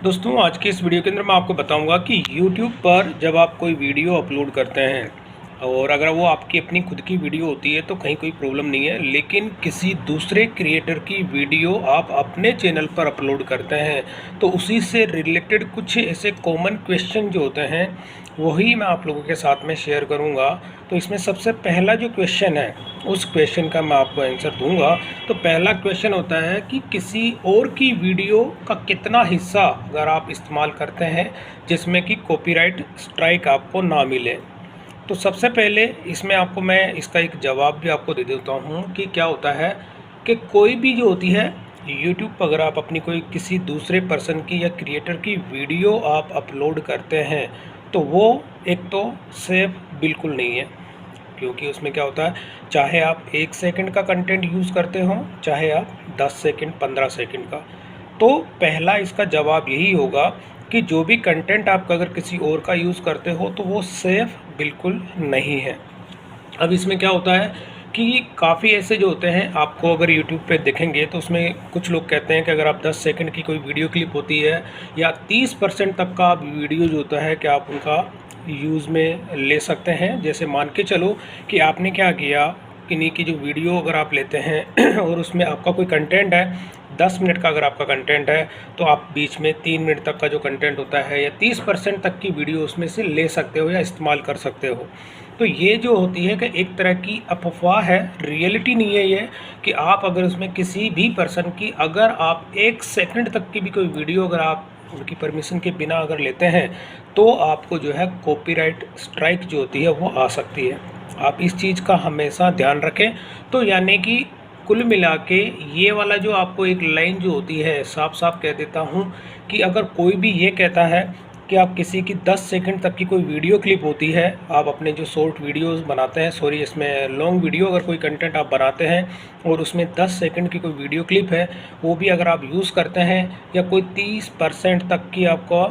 दोस्तों आज के इस वीडियो के अंदर मैं आपको बताऊंगा कि YouTube पर जब आप कोई वीडियो अपलोड करते हैं और अगर वो आपकी अपनी खुद की वीडियो होती है तो कहीं कोई प्रॉब्लम नहीं है, लेकिन किसी दूसरे क्रिएटर की वीडियो आप अपने चैनल पर अपलोड करते हैं तो उसी से रिलेटेड कुछ ऐसे कॉमन क्वेश्चन जो होते हैं वही मैं आप लोगों के साथ में शेयर करूंगा। तो इसमें सबसे पहला जो क्वेश्चन है उस क्वेश्चन का मैं आपको आंसर दूंगा। तो पहला क्वेश्चन होता है कि किसी और की वीडियो का कितना हिस्सा अगर आप इस्तेमाल करते हैं जिसमें कि कॉपीराइट स्ट्राइक आपको ना मिले। तो सबसे पहले इसमें आपको मैं इसका एक जवाब भी आपको दे देता हूँ कि क्या होता है कि कोई भी जो होती है यूट्यूब पर अगर आप अपनी कोई किसी दूसरे पर्सन की या क्रिएटर की वीडियो आप अपलोड करते हैं तो वो एक तो सेफ बिल्कुल नहीं है, क्योंकि उसमें क्या होता है चाहे आप 1 सेकंड का कंटेंट यूज़ करते हो चाहे आप 10 सेकंड 15 सेकंड का। तो पहला इसका जवाब यही होगा कि जो भी कंटेंट आप अगर किसी और का यूज़ करते हो तो वो सेफ़ बिल्कुल नहीं है। अब इसमें क्या होता है कि काफ़ी ऐसे जो होते हैं आपको अगर YouTube पे देखेंगे तो उसमें कुछ लोग कहते हैं कि अगर आप 10 सेकंड की कोई वीडियो क्लिप होती है या 30% तक का आप वीडियो जो होता है कि आप उनका यूज़ में ले सकते हैं। जैसे मान के चलो कि आपने क्या किया, किन्हीं की जो वीडियो अगर आप लेते हैं और उसमें आपका कोई कंटेंट है 10 मिनट का, अगर आपका कंटेंट है तो आप बीच में 3 मिनट तक का जो कंटेंट होता है या 30% तक की वीडियो उसमें से ले सकते हो या इस्तेमाल कर सकते हो। तो ये जो होती है कि एक तरह की अफवाह है, रियलिटी नहीं है ये कि आप अगर उसमें किसी भी पर्सन की अगर आप 1 सेकंड तक की भी कोई वीडियो अगर आप उनकी परमिशन के बिना अगर लेते हैं तो आपको जो है कॉपीराइट स्ट्राइक जो होती है वो आ सकती है। आप इस चीज़ का हमेशा ध्यान रखें। तो यानी कि कुल मिला के ये वाला जो आपको एक लाइन जो होती है साफ साफ कह देता हूँ कि अगर कोई भी ये कहता है कि आप किसी की 10 सेकंड तक की कोई वीडियो क्लिप होती है, आप अपने जो शॉर्ट वीडियोस बनाते हैं, सॉरी इसमें लॉन्ग वीडियो अगर कोई कंटेंट आप बनाते हैं और उसमें 10 सेकंड की कोई वीडियो क्लिप है वो भी अगर आप यूज़ करते हैं या कोई 30% तक की आपको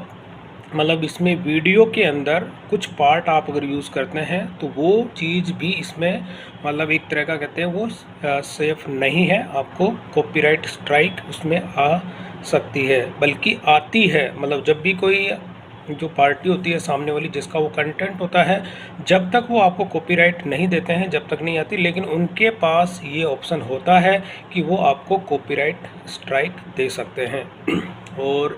मतलब इसमें वीडियो के अंदर कुछ पार्ट आप अगर यूज़ करते हैं तो वो चीज़ भी इसमें मतलब एक तरह का कहते हैं वो सेफ़ नहीं है, आपको कॉपीराइट स्ट्राइक उसमें आ सकती है, बल्कि आती है। मतलब जब भी कोई जो पार्टी होती है सामने वाली जिसका वो कंटेंट होता है, जब तक वो आपको कॉपीराइट नहीं देते हैं जब तक नहीं आती, लेकिन उनके पास ये ऑप्शन होता है कि वो आपको कॉपीराइट स्ट्राइक दे सकते हैं। और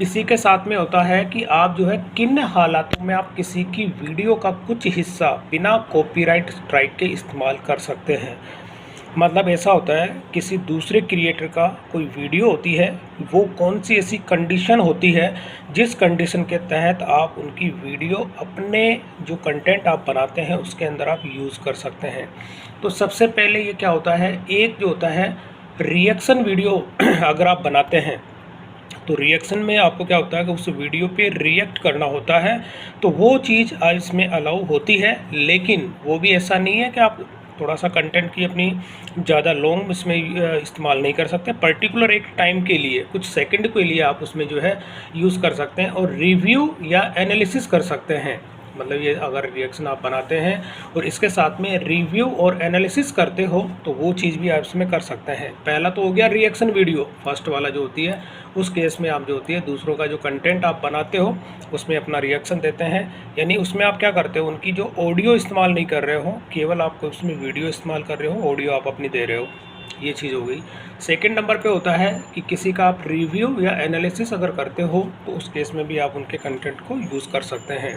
इसी के साथ में होता है कि आप जो है किन हालातों में आप किसी की वीडियो का कुछ हिस्सा बिना कॉपीराइट स्ट्राइक के इस्तेमाल कर सकते हैं। मतलब ऐसा होता है किसी दूसरे क्रिएटर का कोई वीडियो होती है, वो कौन सी ऐसी कंडीशन होती है जिस कंडीशन के तहत आप उनकी वीडियो अपने जो कंटेंट आप बनाते हैं उसके अंदर आप यूज़ कर सकते हैं। तो सबसे पहले ये क्या होता है, एक जो होता है रिएक्शन वीडियो अगर आप बनाते हैं तो रिएक्शन में आपको क्या होता है कि उस वीडियो पे रिएक्ट करना होता है, तो वो चीज़ इसमें अलाउ होती है। लेकिन वो भी ऐसा नहीं है कि आप थोड़ा सा कंटेंट की अपनी ज़्यादा लॉन्ग इसमें इस्तेमाल नहीं कर सकते, पर्टिकुलर एक टाइम के लिए कुछ सेकंड के लिए आप उसमें जो है यूज़ कर सकते हैं और रिव्यू या एनालिसिस कर सकते हैं। मतलब ये अगर रिएक्शन आप बनाते हैं और इसके साथ में रिव्यू और एनालिसिस करते हो तो वो चीज़ भी आप इसमें कर सकते हैं। पहला तो हो गया रिएक्शन वीडियो, फर्स्ट वाला जो होती है उस केस में आप जो होती है दूसरों का जो कंटेंट आप बनाते हो उसमें अपना रिएक्शन देते हैं, यानी उसमें आप क्या करते हो उनकी जो ऑडियो इस्तेमाल नहीं कर रहे हो, केवल आप उसमें वीडियो इस्तेमाल कर रहे हो, ऑडियो आप अपनी दे रहे हो, ये चीज़ हो गई। सेकंड नंबर पे होता है कि किसी का आप रिव्यू या एनालिसिस अगर करते हो तो उस केस में भी आप उनके कंटेंट को यूज़ कर सकते हैं।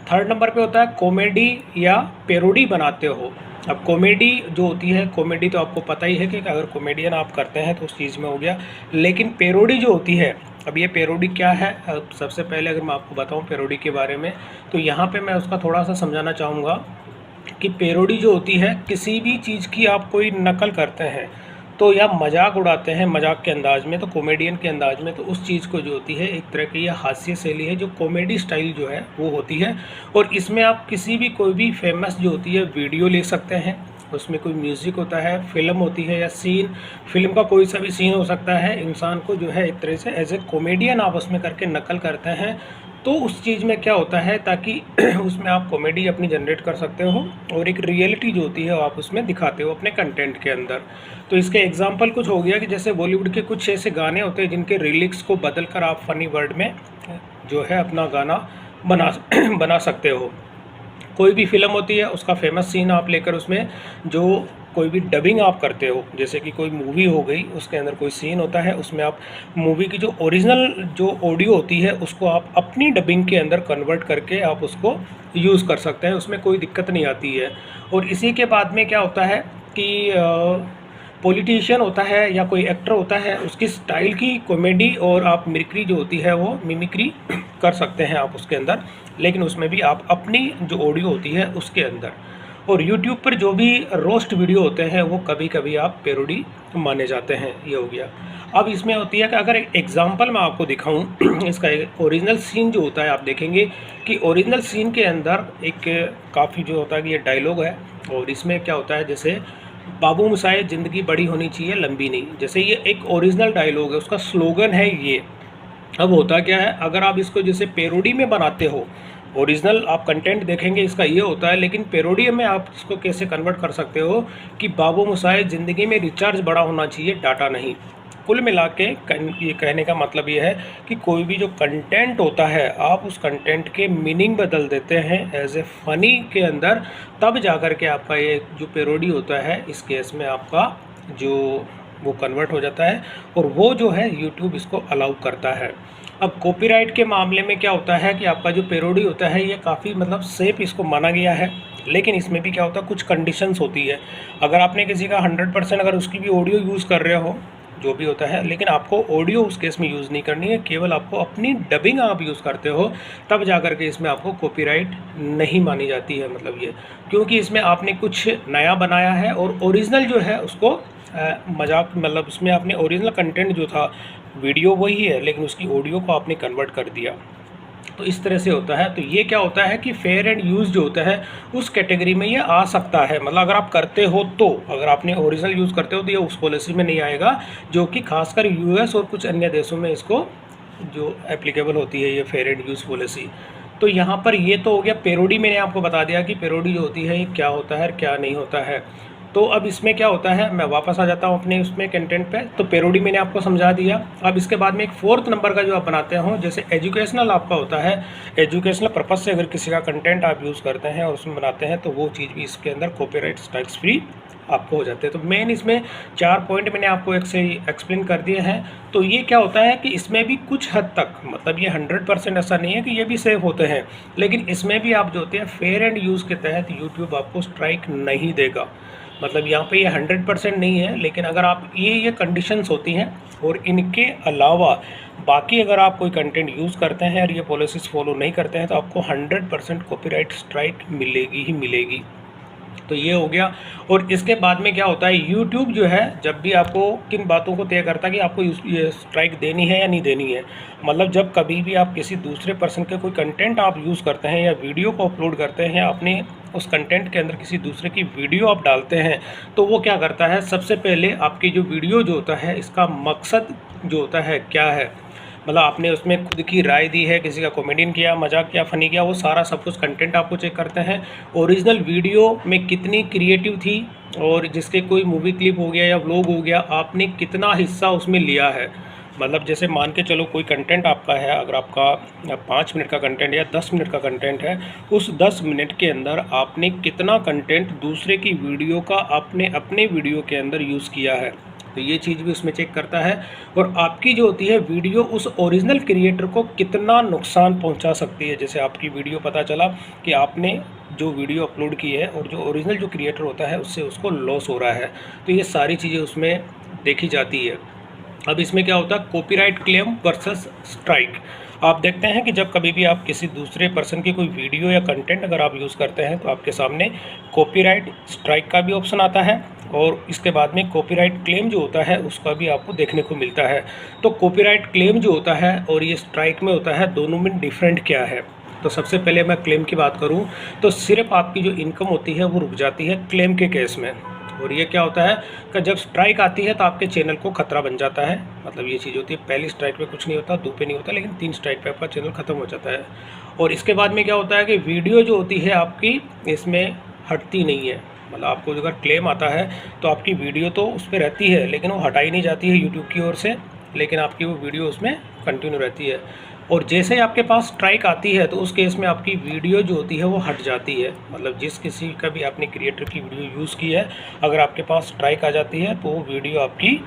थर्ड नंबर पे होता है कॉमेडी या पैरोडी बनाते हो। अब कॉमेडी जो होती है, कॉमेडी तो आपको पता ही है कि अगर कॉमेडियन आप करते हैं तो उस चीज़ में हो गया, लेकिन पैरोडी जो होती है, अब ये पैरोडी क्या है, अब सबसे पहले अगर मैं आपको बताऊं पैरोडी के बारे में तो यहाँ पे मैं उसका थोड़ा सा समझाना चाहूँगा कि पैरोडी जो होती है किसी भी चीज़ की आप कोई नकल करते हैं तो या मजाक उड़ाते हैं मजाक के अंदाज में, तो कॉमेडियन के अंदाज में, तो उस चीज़ को जो होती है एक तरह की यह हास्य शैली है जो कॉमेडी स्टाइल जो है वो होती है। और इसमें आप किसी भी कोई भी फेमस जो होती है वीडियो ले सकते हैं, उसमें कोई म्यूज़िक होता है, फिल्म होती है या सीन, फिल्म का कोई सा भी सीन हो सकता है, इंसान को जो है एक तरह से एज ए कॉमेडियन आप उसमें करके नकल करते हैं तो उस चीज़ में क्या होता है, ताकि उसमें आप कॉमेडी अपनी जनरेट कर सकते हो और एक रियलिटी जो होती है वो आप उसमें दिखाते हो अपने कंटेंट के अंदर। तो इसके एग्जांपल कुछ हो गया कि जैसे बॉलीवुड के कुछ ऐसे गाने होते हैं जिनके लिरिक्स को बदल कर आप फनी वर्ड में जो है अपना गाना बना बना सकते हो। कोई भी फिल्म होती है उसका फेमस सीन आप लेकर उसमें जो कोई भी डबिंग आप करते हो, जैसे कि कोई मूवी हो गई उसके अंदर कोई सीन होता है, उसमें आप मूवी की जो ओरिजिनल जो ऑडियो होती है उसको आप अपनी डबिंग के अंदर कन्वर्ट करके आप उसको यूज़ कर सकते हैं, उसमें कोई दिक्कत नहीं आती है। और इसी के बाद में क्या होता है कि पॉलिटिशियन होता है या कोई एक्टर होता है, उसकी स्टाइल की कॉमेडी और आप मिमिक्री जो होती है वो मिमिक्री कर सकते हैं आप उसके अंदर, लेकिन उसमें भी आप अपनी जो ऑडियो होती है उसके अंदर। और यूट्यूब पर जो भी रोस्ट वीडियो होते हैं वो कभी कभी आप पैरोडी माने जाते हैं, ये हो गया। अब इसमें होती है कि अगर एक एग्जांपल मैं आपको दिखाऊं इसका ओरिजिनल सीन जो होता है, आप देखेंगे कि ओरिजिनल सीन के अंदर एक काफ़ी जो होता है कि ये डायलॉग है, और इसमें क्या होता है जैसे बाबू मोशाय ज़िंदगी बड़ी होनी चाहिए लंबी नहीं, जैसे ये एक ओरिजिनल डायलॉग है, उसका स्लोगन है ये। अब होता क्या है, अगर आप इसको जैसे पैरोडी में बनाते हो, ओरिजिनल आप कंटेंट देखेंगे इसका ये होता है, लेकिन पैरोडी में आप इसको कैसे कन्वर्ट कर सकते हो कि बाबू मोशाय ज़िंदगी में रिचार्ज बड़ा होना चाहिए, डाटा नहीं। कुल मिला के ये कहने का मतलब ये है कि कोई भी जो कंटेंट होता है आप उस कंटेंट के मीनिंग बदल देते हैं एज ए फ़नी के अंदर, तब जाकर के आपका ये जो पैरोडी होता है इस केस में आपका जो वो कन्वर्ट हो जाता है, और वो जो है यूट्यूब इसको अलाउ करता है। अब कॉपीराइट के मामले में क्या होता है कि आपका जो पैरोडी होता है ये काफ़ी मतलब सेफ इसको माना गया है, लेकिन इसमें भी क्या होता है कुछ कंडीशंस होती है। अगर आपने किसी का 100% अगर उसकी भी ऑडियो यूज़ कर रहे हो जो भी होता है, लेकिन आपको ऑडियो उस केस में यूज़ नहीं करनी है, केवल आपको अपनी डबिंग आप यूज़ करते हो, तब जाकर के इसमें आपको कॉपीराइट नहीं मानी जाती है। मतलब ये क्योंकि इसमें आपने कुछ नया बनाया है और ओरिजिनल जो है उसको मजाक मतलब उसमें आपने ओरिजिनल कंटेंट जो था वीडियो वही है, लेकिन उसकी ऑडियो को आपने कन्वर्ट कर दिया। तो इस तरह से होता है। तो ये क्या होता है कि फेयर एंड यूज़ जो होता है उस कैटेगरी में ये आ सकता है, मतलब अगर आप करते हो तो, अगर आपने ओरिजिनल यूज़ करते हो तो ये उस पॉलिसी में नहीं आएगा, जो कि खासकर यूएस और कुछ अन्य देशों में इसको जो एप्लीकेबल होती है ये फेयर एंड यूज़ पॉलिसी। तो यहाँ पर ये तो हो गया पैरोडी, मैंने आपको बता दिया कि पैरोडी जो होती है ये क्या होता है और क्या नहीं होता है। तो अब इसमें क्या होता है, मैं वापस आ जाता हूँ अपने उसमें कंटेंट पे। तो पैरोडी मैंने आपको समझा दिया। अब इसके बाद में एक 4th नंबर का जो आप बनाते हो, जैसे एजुकेशनल आपका होता है, एजुकेशनल पर्पज़ से अगर किसी का कंटेंट आप यूज़ करते हैं और उसमें बनाते हैं तो वो चीज़ भी इसके अंदर कॉपीराइट स्ट्राइक्स फ्री आपको हो जाते हैं। तो मेन इसमें 4 पॉइंट मैंने आपको एक से एक्सप्लेन कर दिए हैं। तो ये क्या होता है कि इसमें भी कुछ हद तक, मतलब ये 100% ऐसा नहीं है कि ये भी सेफ होते हैं, लेकिन इसमें भी आप जो होते हैं फेयर एंड यूज़ के तहत यूट्यूब आपको स्ट्राइक नहीं देगा। मतलब यहाँ पे ये 100% नहीं है, लेकिन अगर आप ये कंडीशंस होती हैं और इनके अलावा बाकी अगर आप कोई कंटेंट यूज़ करते हैं और ये पॉलिसीज़ फॉलो नहीं करते हैं तो आपको 100% कॉपीराइट स्ट्राइक मिलेगी ही मिलेगी। तो ये हो गया। और इसके बाद में क्या होता है, यूट्यूब जो है जब भी आपको किन बातों को तय करता है कि आपको ये स्ट्राइक देनी है या नहीं देनी है। मतलब जब कभी भी आप किसी दूसरे पर्सन के कोई कंटेंट आप यूज़ करते हैं या वीडियो को अपलोड करते हैं या अपने उस कंटेंट के अंदर किसी दूसरे की वीडियो आप डालते हैं, तो वो क्या करता है, सबसे पहले आपकी जो वीडियो जो होता है इसका मकसद जो होता है क्या है, मतलब आपने उसमें खुद की राय दी है, किसी का कॉमेडियन किया, मजाक किया, फ़नी किया, वो सारा सब कुछ कंटेंट आपको चेक करते हैं। ओरिजिनल वीडियो में कितनी क्रिएटिव थी और जिसके कोई मूवी क्लिप हो गया या व्लॉग हो गया, आपने कितना हिस्सा उसमें लिया है। मतलब जैसे मान के चलो कोई कंटेंट आपका है, अगर आपका 5 मिनट का कंटेंट या 10 मिनट का कंटेंट है, उस 10 मिनट के अंदर आपने कितना कंटेंट दूसरे की वीडियो का आपने अपने वीडियो के अंदर यूज़ किया है, तो ये चीज़ भी उसमें चेक करता है। और आपकी जो होती है वीडियो उस ओरिजिनल क्रिएटर को कितना नुकसान पहुंचा सकती है। जैसे आपकी वीडियो पता चला कि आपने जो वीडियो अपलोड की है और जो ओरिजिनल जो क्रिएटर होता है उससे उसको लॉस हो रहा है, तो ये सारी चीज़ें उसमें देखी जाती है। अब इसमें क्या होता है, कॉपीराइट क्लेम वर्सेस स्ट्राइक। आप देखते हैं कि जब कभी भी आप किसी दूसरे पर्सन की कोई वीडियो या कंटेंट अगर आप यूज़ करते हैं तो आपके सामने कॉपीराइट स्ट्राइक का भी ऑप्शन आता है और इसके बाद में कॉपीराइट क्लेम जो होता है उसका भी आपको देखने को मिलता है। तो कॉपीराइट क्लेम जो होता है और ये स्ट्राइक में होता है, दोनों में डिफरेंट क्या है। तो सबसे पहले मैं क्लेम की बात करूं तो सिर्फ आपकी जो इनकम होती है वो रुक जाती है क्लेम के केस में। और ये क्या होता है कि जब स्ट्राइक आती है तो आपके चैनल को खतरा बन जाता है। मतलब ये चीज़ होती है, पहली स्ट्राइक पे कुछ नहीं होता, 2 पे नहीं होता, लेकिन 3 स्ट्राइक पे आपका चैनल ख़त्म हो जाता है। और इसके बाद में क्या होता है कि वीडियो जो होती है आपकी इसमें हटती नहीं है। मतलब आपको अगर क्लेम आता है तो आपकी वीडियो तो उस पर रहती है, लेकिन वो हटाई नहीं जाती है यूट्यूब की ओर से, लेकिन आपकी वो वीडियो उसमें कंटिन्यू रहती है। और जैसे ही आपके पास स्ट्राइक आती है तो उस केस में आपकी वीडियो जो होती है वो हट जाती है। मतलब जिस किसी का भी आपने क्रिएटर की वीडियो यूज़ की है, अगर आपके पास स्ट्राइक आ जाती है तो वो वीडियो आपकी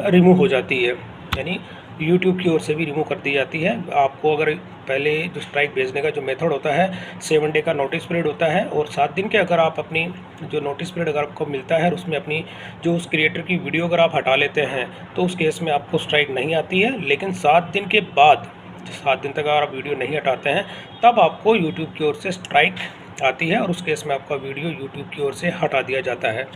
रिमूव हो जाती है, यानी यूट्यूब की ओर से भी रिमूव कर दी जाती है। आपको अगर पहले जो स्ट्राइक भेजने का जो मेथड होता है 7 डे का नोटिस पीरियड होता है, और 7 दिन के अगर आप अपनी जो नोटिस पीरियड अगर आपको मिलता है उसमें अपनी जो उस क्रिएटर की वीडियो अगर आप हटा लेते हैं तो उस केस में आपको स्ट्राइक नहीं आती है। लेकिन 7 दिन के बाद, 7 दिन तक अगर आप वीडियो नहीं हटाते हैं तब आपको यूट्यूब की ओर से स्ट्राइक आती है, और उस केस में आपका वीडियो यूट्यूब की ओर से हटा दिया जाता है।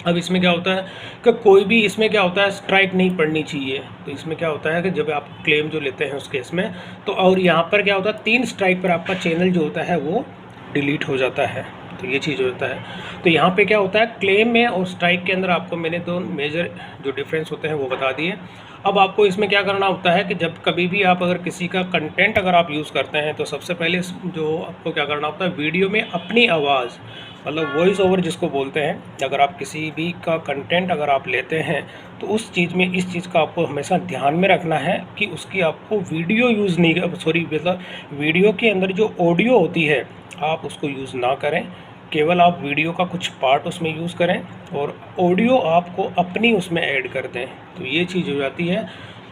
अब इसमें क्या होता है कि कोई भी इसमें क्या होता है स्ट्राइक नहीं पड़नी चाहिए। तो इसमें क्या होता है कि जब आप क्लेम जो लेते हैं उस केस में तो, और यहाँ पर क्या होता है 3 स्ट्राइक पर आपका चैनल जो होता है वो डिलीट हो जाता है। तो ये चीज़ होता है। तो यहाँ पे क्या होता है क्लेम में और स्ट्राइक के अंदर आपको मैंने 2 मेजर जो डिफरेंस होते हैं वो बता दिए। अब आपको इसमें क्या करना होता है कि जब कभी भी आप अगर किसी का कंटेंट अगर आप यूज़ करते हैं तो सबसे पहले जो आपको क्या करना होता है वीडियो में अपनी आवाज़, मतलब वॉइस ओवर जिसको बोलते हैं, अगर आप किसी भी का कंटेंट अगर आप लेते हैं तो उस चीज़ में इस चीज़ का आपको हमेशा ध्यान में रखना है कि उसकी आपको वीडियो यूज़ नहीं, सॉरी मतलब वीडियो के अंदर जो ऑडियो होती है आप उसको यूज़ ना करें, केवल आप वीडियो का कुछ पार्ट उसमें यूज़ करें और ऑडियो आपको अपनी उसमें ऐड कर दें। तो ये चीज़ हो जाती है।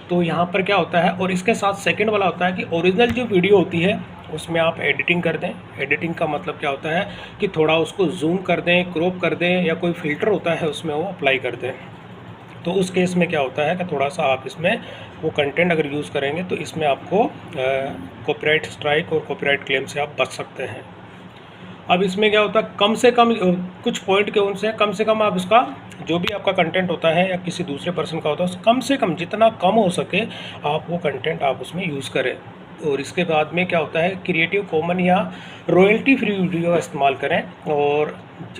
तो यहाँ पर क्या होता है, और इसके साथ सेकंड वाला होता है कि ओरिजिनल जो वीडियो होती है उसमें आप एडिटिंग कर दें। एडिटिंग का मतलब क्या होता है कि थोड़ा उसको जूम कर दें, क्रॉप कर दें, या कोई फ़िल्टर होता है उसमें वो अप्लाई कर दें। तो उस केस में क्या होता है कि थोड़ा सा आप इसमें वो कंटेंट अगर यूज़ करेंगे तो इसमें आपको कॉपीराइट स्ट्राइक और कॉपीराइट क्लेम से आप बच सकते हैं। अब इसमें क्या होता है कम से कम कुछ पॉइंट के उनसे कम से कम आप इसका जो भी आपका कंटेंट होता है या किसी दूसरे पर्सन का होता है कम से कम जितना कम हो सके आप वो कंटेंट आप उसमें यूज़ करें। और इसके बाद में क्या होता है क्रिएटिव कॉमन या रॉयल्टी फ्री वीडियो का इस्तेमाल करें, और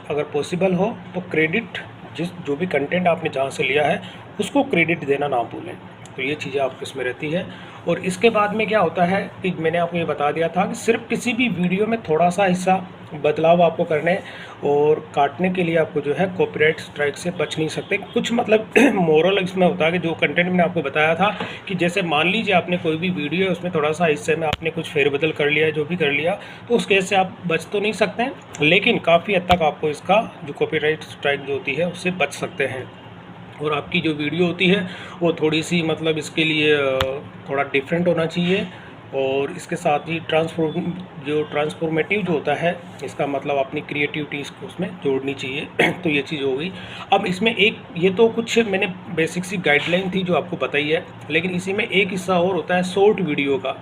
अगर पॉसिबल हो तो क्रेडिट जो भी कंटेंट आपने जहाँ से लिया है उसको क्रेडिट देना ना भूलें। तो ये चीज़ें आपको इसमें रहती है। और इसके बाद में क्या होता है कि मैंने आपको ये बता दिया था कि सिर्फ किसी भी वीडियो में थोड़ा सा हिस्सा बदलाव आपको करने और काटने के लिए आपको जो है कॉपीराइट स्ट्राइक से बच नहीं सकते। कुछ मतलब मोरल इसमें होता है कि जो कंटेंट मैंने आपको बताया था कि जैसे मान लीजिए आपने कोई भी वीडियो है उसमें थोड़ा सा हिस्से में आपने कुछ फेरबदल कर लिया, जो भी कर लिया, तो उस केस से आप बच तो नहीं सकते हैं, लेकिन काफ़ी हद तक आपको इसका जो कॉपीराइट स्ट्राइक जो होती है उससे बच सकते हैं। और आपकी जो वीडियो होती है वो थोड़ी सी मतलब इसके लिए थोड़ा डिफरेंट होना चाहिए, और इसके साथ ही ट्रांसफॉर्मेटिव जो होता है इसका मतलब अपनी क्रिएटिविटी इसको उसमें जोड़नी चाहिए। तो ये चीज़ हो गई। अब इसमें एक ये तो कुछ मैंने बेसिक सी गाइडलाइन थी जो आपको बताई है, लेकिन इसी में एक हिस्सा और होता है शॉर्ट वीडियो का।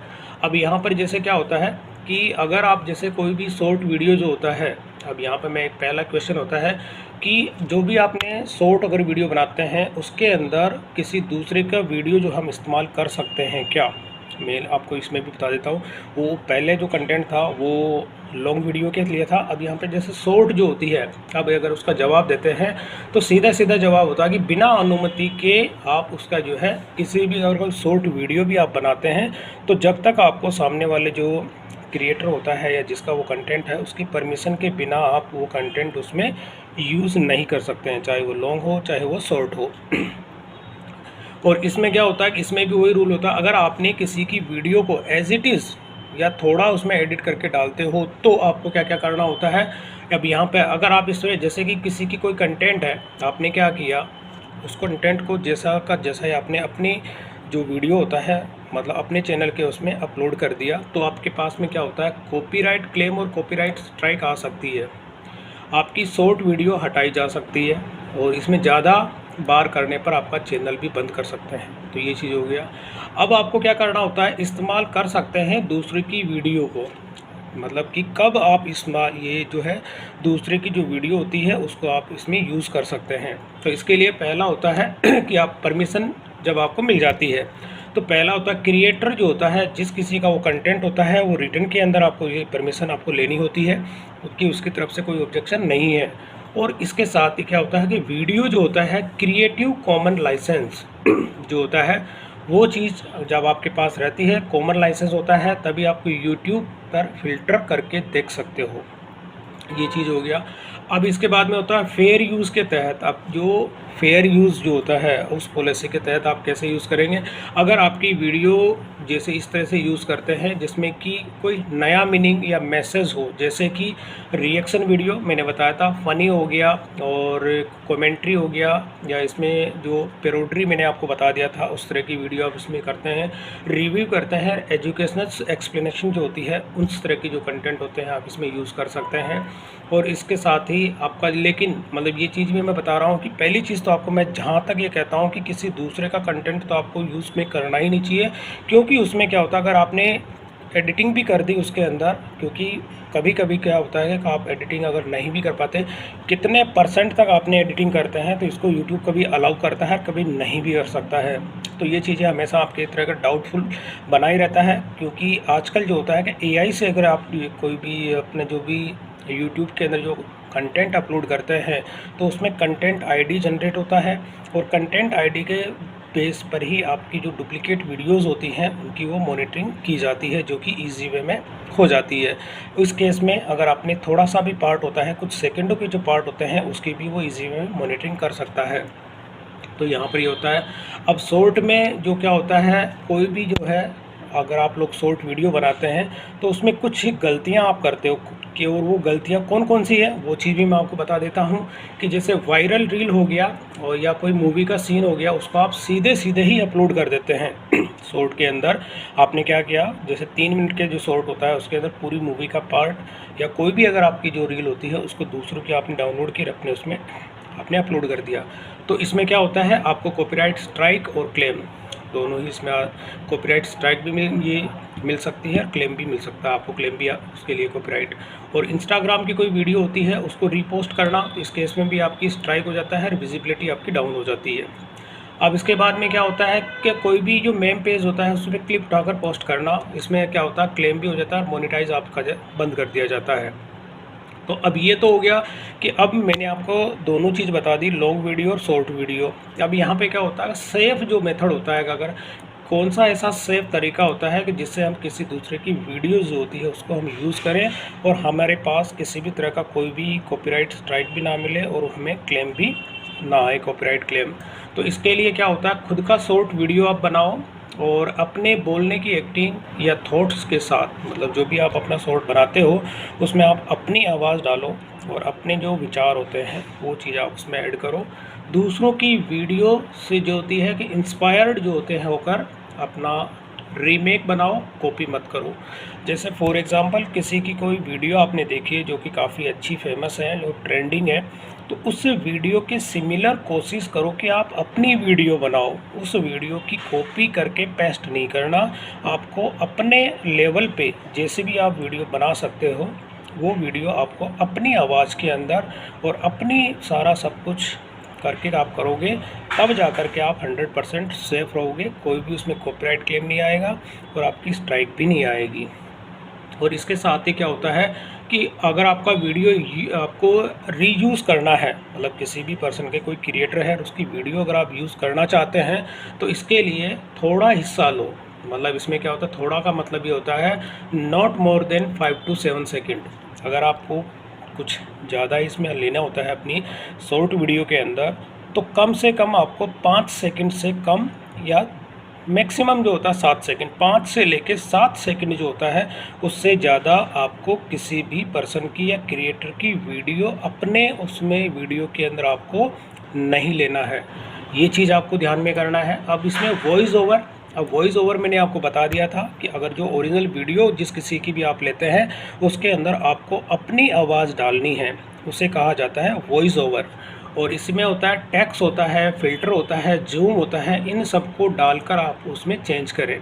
अब यहाँ पर जैसे क्या होता है कि अगर आप जैसे कोई भी शॉर्ट वीडियो जो होता है, अब यहाँ पर मैं एक पहला क्वेश्चन होता है कि जो भी आपने शॉर्ट अगर वीडियो बनाते हैं उसके अंदर किसी दूसरे का वीडियो जो हम इस्तेमाल कर सकते हैं क्या। मैं आपको इसमें भी बता देता हूँ, वो पहले जो कंटेंट था वो लॉन्ग वीडियो के लिए था। अब यहाँ पे जैसे शॉर्ट जो होती है, अब अगर उसका जवाब देते हैं तो सीधा सीधा जवाब होता है कि बिना अनुमति के आप उसका जो है किसी भी अगर शॉर्ट वीडियो भी आप बनाते हैं तो जब तक आपको सामने वाले जो क्रिएटर होता है या जिसका वो कंटेंट है उसकी परमिशन के बिना आप वो कंटेंट उसमें यूज़ नहीं कर सकते हैं, चाहे वो लॉन्ग हो चाहे वो शॉर्ट हो। और इसमें क्या होता है कि इसमें भी वही रूल होता है, अगर आपने किसी की वीडियो को एज इट इज़ या थोड़ा उसमें एडिट करके डालते हो तो आपको क्या क्या करना होता है। अब यहाँ पे अगर आप इसमें जैसे कि किसी की कोई कंटेंट है, आपने क्या किया उस कंटेंट को जैसा का जैसा ही आपने अपनी जो वीडियो होता है मतलब अपने चैनल के उसमें अपलोड कर दिया, तो आपके पास में क्या होता है कॉपीराइट क्लेम और कॉपीराइट स्ट्राइक आ सकती है। आपकी शॉर्ट वीडियो हटाई जा सकती है और इसमें ज़्यादा बार करने पर आपका चैनल भी बंद कर सकते हैं। तो ये चीज़ हो गया। अब आपको क्या करना होता है, इस्तेमाल कर सकते हैं दूसरे की वीडियो को, मतलब कि कब आप ये जो है दूसरे की जो वीडियो होती है उसको आप इसमें यूज़ कर सकते हैं। तो इसके लिए पहला होता है कि आप परमिशन जब आपको मिल जाती है, तो पहला होता है क्रिएटर जो होता है, जिस किसी का वो कंटेंट होता है वो रिटर्न के अंदर आपको ये परमिशन आपको लेनी होती है कि उसकी तरफ से कोई ऑब्जेक्शन नहीं है। और इसके साथ ही क्या होता है कि वीडियो जो होता है क्रिएटिव कॉमन लाइसेंस जो होता है वो चीज़ जब आपके पास रहती है, कॉमन लाइसेंस होता है, तभी आपको यूट्यूब पर फिल्टर करके देख सकते हो। ये चीज़ हो गया। अब इसके बाद में होता है फेयर यूज़ के तहत, अब जो फेयर यूज़ जो होता है उस पॉलिसी के तहत आप कैसे यूज़ करेंगे। अगर आपकी वीडियो जैसे इस तरह से यूज़ करते हैं जिसमें कि कोई नया मीनिंग या मैसेज हो, जैसे कि रिएक्शन वीडियो मैंने बताया था, फ़नी हो गया और कमेंट्री हो गया, या इसमें जो पैरोडी मैंने आपको बता दिया था उस तरह की वीडियो आप इसमें करते हैं, रिव्यू करते हैं, एजुकेशनल एक्सप्लेनेशन जो होती है उस तरह की जो कंटेंट होते हैं आप इसमें यूज़ कर सकते हैं। और इसके साथ ही आपका, लेकिन मतलब ये चीज़ भी मैं बता रहा हूँ कि पहली चीज़ तो आपको मैं जहाँ तक ये कहता हूँ कि किसी दूसरे का कंटेंट तो आपको यूज़ में करना ही नहीं चाहिए, क्योंकि उसमें क्या होता है अगर आपने एडिटिंग भी कर दी उसके अंदर, क्योंकि कभी कभी क्या होता है कि आप एडिटिंग अगर नहीं भी कर पाते, कितने % तक आपने एडिटिंग करते हैं तो इसको यूट्यूब कभी अलाउ करता है, कभी नहीं भी कर सकता है। तो ये चीज़ें हमेशा आपके तरह का डाउटफुल बना ही रहता है, क्योंकि आजकल जो होता है कि AI से अगर आप कोई भी अपने जो भी यूट्यूब के अंदर जो कंटेंट अपलोड करते हैं तो उसमें कंटेंट आईडी जनरेट होता है, और कंटेंट आईडी के बेस पर ही आपकी जो डुप्लीकेट वीडियोस होती हैं उनकी वो मॉनिटरिंग की जाती है, जो कि ईजी वे में हो जाती है। इस केस में अगर आपने थोड़ा सा भी पार्ट होता है, कुछ सेकंडों के जो पार्ट होते हैं उसकी भी वो ईजी वे में मॉनिटरिंग कर सकता है। तो यहाँ पर ये होता है। अब शॉर्ट में जो क्या होता है, कोई भी जो है अगर आप लोग शॉर्ट वीडियो बनाते हैं तो उसमें कुछ गलतियाँ आप करते हो कि, और वो गलतियाँ कौन कौन सी है वो चीज़ भी मैं आपको बता देता हूँ कि जैसे वायरल रील हो गया और या कोई मूवी का सीन हो गया, उसको आप सीधे सीधे ही अपलोड कर देते हैं शॉर्ट के अंदर। आपने क्या किया, जैसे 3 मिनट के जो शॉर्ट होता है उसके अंदर पूरी मूवी का पार्ट या कोई भी अगर आपकी जो रील होती है उसको दूसरों की आपने डाउनलोड की अपने उसमें आपने अपलोड कर दिया। तो इसमें क्या होता है, आपको कॉपीराइट स्ट्राइक और क्लेम दोनों ही इसमें, कॉपीराइट स्ट्राइक भी मिल सकती है, क्लेम भी मिल सकता है आपको, क्लेम भी उसके लिए कॉपीराइट। और इंस्टाग्राम की कोई वीडियो होती है उसको रीपोस्ट करना, तो इस केस में भी आपकी स्ट्राइक हो जाता है, विजिबिलिटी आपकी डाउन हो जाती है। अब इसके बाद में क्या होता है कि कोई भी जो मेम पेज होता है उस पर क्लिप उठाकर पोस्ट करना, इसमें क्या होता है क्लेम भी हो जाता है, मोनेटाइज आपका बंद कर दिया जाता है। तो अब ये तो हो गया कि अब मैंने आपको दोनों चीज़ बता दी, लॉन्ग वीडियो और शॉर्ट वीडियो। अब यहाँ पे क्या होता है, सेफ़ जो मेथड होता है, अगर कौन सा ऐसा सेफ़ तरीका होता है कि जिससे हम किसी दूसरे की वीडियो जो होती है उसको हम यूज़ करें और हमारे पास किसी भी तरह का कोई भी कॉपीराइट स्ट्राइक भी ना मिले और हमें क्लेम भी ना आए, कॉपीराइट क्लेम। तो इसके लिए क्या होता है, खुद का शॉर्ट वीडियो आप बनाओ और अपने बोलने की एक्टिंग या थॉट्स के साथ, मतलब जो भी आप अपना शॉर्ट बनाते हो उसमें आप अपनी आवाज़ डालो और अपने जो विचार होते हैं वो चीज़ आप उसमें ऐड करो। दूसरों की वीडियो से जो होती है कि इंस्पायर्ड जो होते हैं होकर अपना रीमेक बनाओ, कॉपी मत करो। जैसे फॉर एग्ज़ाम्पल किसी की कोई वीडियो आपने देखी है जो कि काफ़ी अच्छी फेमस है, जो ट्रेंडिंग है, तो उस वीडियो के सिमिलर कोशिश करो कि आप अपनी वीडियो बनाओ। उस वीडियो की कॉपी करके पेस्ट नहीं करना, आपको अपने लेवल पे जैसे भी आप वीडियो बना सकते हो वो वीडियो आपको अपनी आवाज़ के अंदर और अपनी सारा सब कुछ करके आप करोगे, तब जा कर के आप 100% सेफ रहोगे, कोई भी उसमें कॉपीराइट क्लेम नहीं आएगा और आपकी स्ट्राइक भी नहीं आएगी। और इसके साथ ही क्या होता है कि अगर आपका वीडियो आपको रीयूज़ करना है, मतलब किसी भी पर्सन के कोई क्रिएटर है और उसकी वीडियो अगर आप यूज़ करना चाहते हैं तो इसके लिए थोड़ा हिस्सा लो। मतलब इसमें क्या होता है, थोड़ा का मतलब ये होता है not more than 5 to 7 second. अगर आपको कुछ ज़्यादा इसमें लेना होता है अपनी शॉर्ट वीडियो के अंदर, तो कम से कम आपको 5 सेकंड से कम या मैक्सिमम जो होता है 7 सेकंड, 5 से लेके 7 सेकंड जो होता है उससे ज़्यादा आपको किसी भी पर्सन की या क्रिएटर की वीडियो अपने उसमें वीडियो के अंदर आपको नहीं लेना है। ये चीज़ आपको ध्यान में करना है। अब इसमें वॉइस ओवर, अब वॉइस ओवर मैंने आपको बता दिया था कि अगर जो ओरिजिनल वीडियो जिस किसी की भी आप लेते हैं उसके अंदर आपको अपनी आवाज़ डालनी है, उसे कहा जाता है वॉइस ओवर। और इसमें होता है टेक्स्ट होता है, फ़िल्टर होता है, जूम होता है, इन सबको डालकर आप उसमें चेंज करें।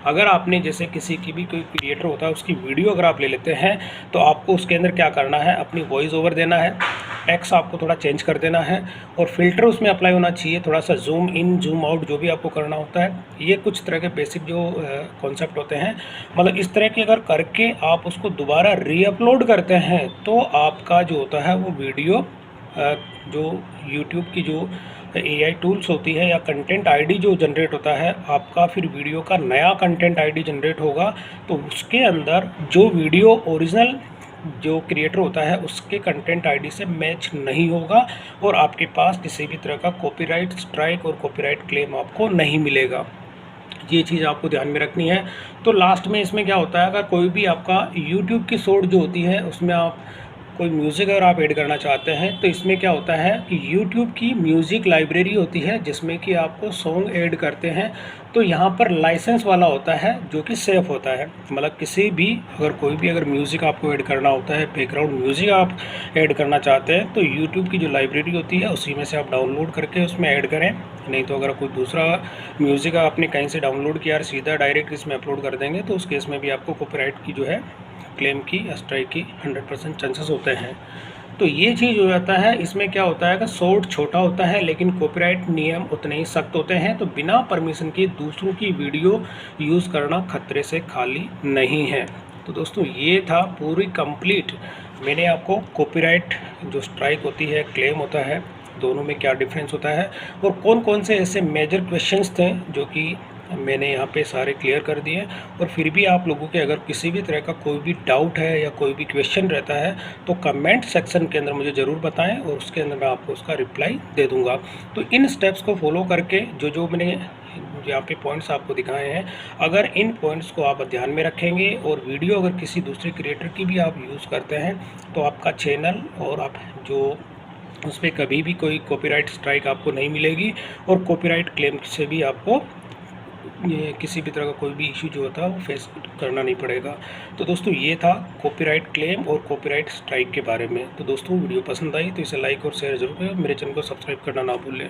अगर आपने जैसे किसी की भी कोई क्रिएटर होता है उसकी वीडियो अगर आप ले लेते हैं तो आपको उसके अंदर क्या करना है, अपनी वॉइस ओवर देना है, टेक्स्ट आपको थोड़ा चेंज कर देना है और फिल्टर उसमें अप्लाई होना चाहिए, थोड़ा सा जूम इन जूम आउट जो भी आपको करना होता है। ये कुछ तरह के बेसिक जो कॉन्सेप्ट होते हैं, मतलब इस तरह के अगर करके आप उसको दोबारा रीअपलोड करते हैं तो आपका जो होता है वो वीडियो जो यूट्यूब की जो AI टूल्स होती है या कंटेंट आईडी जो जनरेट होता है आपका, फिर वीडियो का नया कंटेंट आईडी जनरेट होगा तो उसके अंदर जो वीडियो ओरिजिनल जो क्रिएटर होता है उसके कंटेंट आईडी से मैच नहीं होगा और आपके पास किसी भी तरह का कॉपीराइट स्ट्राइक और कॉपीराइट क्लेम आपको नहीं मिलेगा। ये चीज़ आपको ध्यान में रखनी है। तो लास्ट में इसमें क्या होता है, अगर कोई भी आपका यूट्यूब की शॉर्ट जो होती है उसमें आप कोई म्यूज़िक अगर आप ऐड करना चाहते हैं तो इसमें क्या होता है कि यूट्यूब की म्यूज़िक लाइब्रेरी होती है जिसमें कि आपको सॉन्ग ऐड करते हैं तो यहाँ पर लाइसेंस वाला होता है जो कि सेफ़ होता है। मतलब किसी भी अगर म्यूज़िक आपको ऐड करना होता है, बैकग्राउंड म्यूज़िक आप ऐड करना चाहते हैं तो यूट्यूब की जो लाइब्रेरी होती है उसी में से आप डाउनलोड करके उसमें ऐड करें। नहीं तो अगर कोई दूसरा म्यूज़िक आपने कहीं से डाउनलोड किया और सीधा डायरेक्ट इसमें अपलोड कर देंगे तो उस केस में भी आपको कॉपीराइट की जो है क्लेम की स्ट्राइक की 100% चांसेस होते हैं। तो ये चीज़ हो जाता है। इसमें क्या होता है कि शॉर्ट छोटा होता है लेकिन कॉपीराइट नियम उतने ही सख्त होते हैं। तो बिना परमिशन के दूसरों की वीडियो यूज़ करना खतरे से खाली नहीं है। तो दोस्तों ये था पूरी कंप्लीट, मैंने आपको कॉपीराइट जो स्ट्राइक होती है, क्लेम होता है, दोनों में क्या डिफरेंस होता है और कौन कौन से ऐसे मेजर क्वेश्चंस थे जो कि मैंने यहाँ पे सारे क्लियर कर दिए। और फिर भी आप लोगों के अगर किसी भी तरह का कोई भी डाउट है या कोई भी क्वेश्चन रहता है तो कमेंट सेक्शन के अंदर मुझे ज़रूर बताएं और उसके अंदर मैं आपको उसका रिप्लाई दे दूँगा। तो इन स्टेप्स को फॉलो करके जो मैंने यहाँ पे पॉइंट्स आपको दिखाए हैं, अगर इन पॉइंट्स को आप ध्यान में रखेंगे और वीडियो अगर किसी दूसरे क्रिएटर की भी आप यूज़ करते हैं तो आपका चैनल और आप जो उस पर कभी भी कोई कॉपीराइट स्ट्राइक आपको नहीं मिलेगी और कॉपीराइट क्लेम से भी आपको ये किसी भी तरह का कोई भी इशू जो होता है वो फेस करना नहीं पड़ेगा। तो दोस्तों ये था कॉपीराइट क्लेम और कॉपीराइट स्ट्राइक के बारे में। तो दोस्तों वीडियो पसंद आई तो इसे लाइक और शेयर जरूर करें, मेरे चैनल को सब्सक्राइब करना ना भूलें।